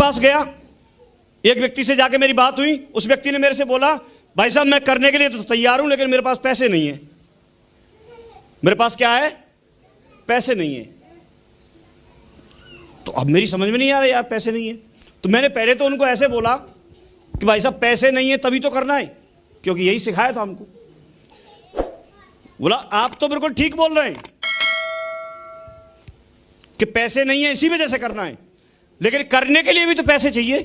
पास गया, एक व्यक्ति से जाके मेरी बात हुई, उस व्यक्ति ने मेरे से बोला भाई साहब मैं करने के लिए तो तैयार हूं लेकिन मेरे पास पैसे नहीं है। मेरे पास क्या है? पैसे नहीं है। तो अब मेरी समझ में नहीं आ रहा यार, पैसे नहीं है। तो मैंने पहले तो उनको ऐसे बोला कि भाई साहब पैसे नहीं है तभी तो करना है, क्योंकि यही सिखाया था हमको। बोला आप तो बिल्कुल ठीक बोल रहे हैं कि पैसे नहीं है इसी वजह से करना है, लेकिन करने के लिए भी तो पैसे चाहिए।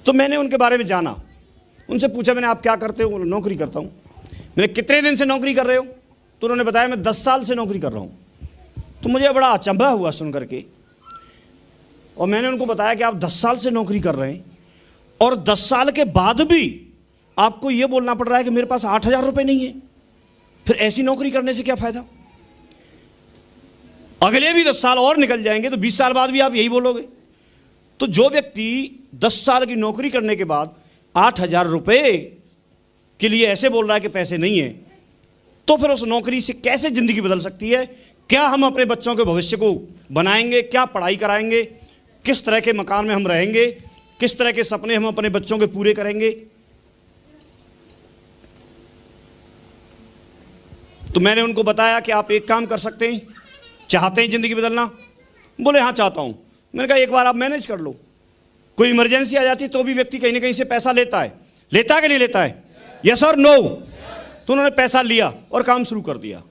तो मैंने उनके बारे में जाना, उनसे पूछा मैंने आप क्या करते हो? नौकरी करता हूं। मैंने कितने दिन से नौकरी कर रहे हो? तो उन्होंने बताया मैं 10 साल से नौकरी कर रहा हूं। तो मुझे बड़ा अचंभा हुआ सुन करके, और मैंने उनको बताया कि आप 10 साल से नौकरी कर रहे हैं और 10 साल के बाद भी आपको यह बोलना पड़ रहा है कि मेरे पास 8,000 रुपए नहीं है, फिर ऐसी नौकरी करने से क्या फायदा? अगले भी 10 साल और निकल जाएंगे तो 20 साल बाद भी आप यही बोलोगे। तो जो व्यक्ति 10 साल की नौकरी करने के बाद 8,000 रुपए के लिए ऐसे बोल रहा है कि पैसे नहीं है, तो फिर उस नौकरी से कैसे जिंदगी बदल सकती है? क्या हम अपने बच्चों के भविष्य को बनाएंगे? क्या पढ़ाई कराएंगे? किस तरह के मकान में हम रहेंगे? किस तरह के सपने हम अपने बच्चों के पूरे करेंगे? तो मैंने उनको बताया कि आप एक काम कर सकते हैं, चाहते हैं जिंदगी बदलना? बोले हाँ चाहता हूं। मैंने कहा एक बार आप मैनेज कर लो, कोई इमरजेंसी आ जाती तो भी व्यक्ति कहीं ना कहीं से पैसा लेता है कि नहीं लेता है? यस और नो? तो उन्होंने पैसा लिया और काम शुरू कर दिया।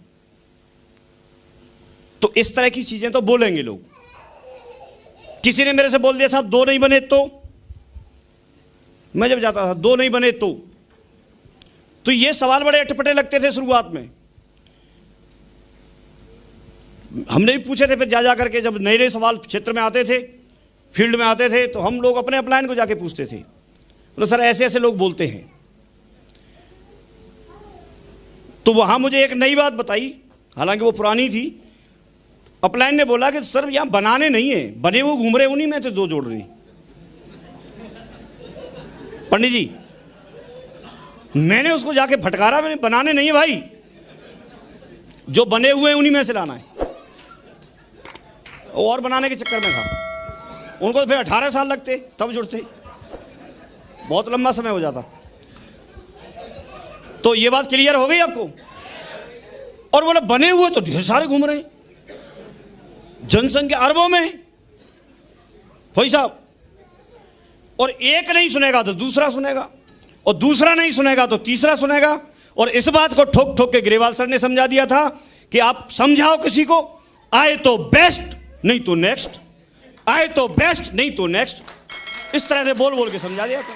तो इस तरह की चीजें तो बोलेंगे लोग। किसी ने मेरे से बोल दिया साहब 2 नहीं बने तो, मैं जब जाता था 2 नहीं बने तो ये सवाल बड़े अटपटे लगते थे शुरुआत में। हमने भी पूछे थे, फिर जा करके जब नए नए सवाल क्षेत्र में आते थे, फील्ड में आते थे, तो हम लोग अपने अपलाइन को जाके पूछते थे, तो सर ऐसे ऐसे लोग बोलते हैं। तो वहां मुझे एक नई बात बताई, हालांकि वो पुरानी थी। अपलाइन ने बोला कि सर यहां बनाने नहीं है, बने हुए घूम रहे, उन्हीं में से 2 जोड़ रहे। पंडित जी, मैंने उसको जाके फटकारा, मैंने बनाने नहीं है भाई, जो बने हुए हैं उन्हीं में से लाना है। और बनाने के चक्कर में था। उनको तो फिर 18 साल लगते तब जुड़ते, बहुत लंबा समय हो जाता। तो ये बात क्लियर हो गई आपको? और बोले बने हुए तो ढेर सारे घूम रहे, जनसंख्या अरबों में भाई साहब। और एक नहीं सुनेगा तो दूसरा सुनेगा, और दूसरा नहीं सुनेगा तो तीसरा सुनेगा। और इस बात को ठोक ठोक के ग्रेवाल सर ने समझा दिया था कि आप समझाओ किसी को, आए तो बेस्ट नहीं तो नेक्स्ट, आए तो बेस्ट नहीं तो नेक्स्ट। इस तरह से बोल बोल के समझा दिया था।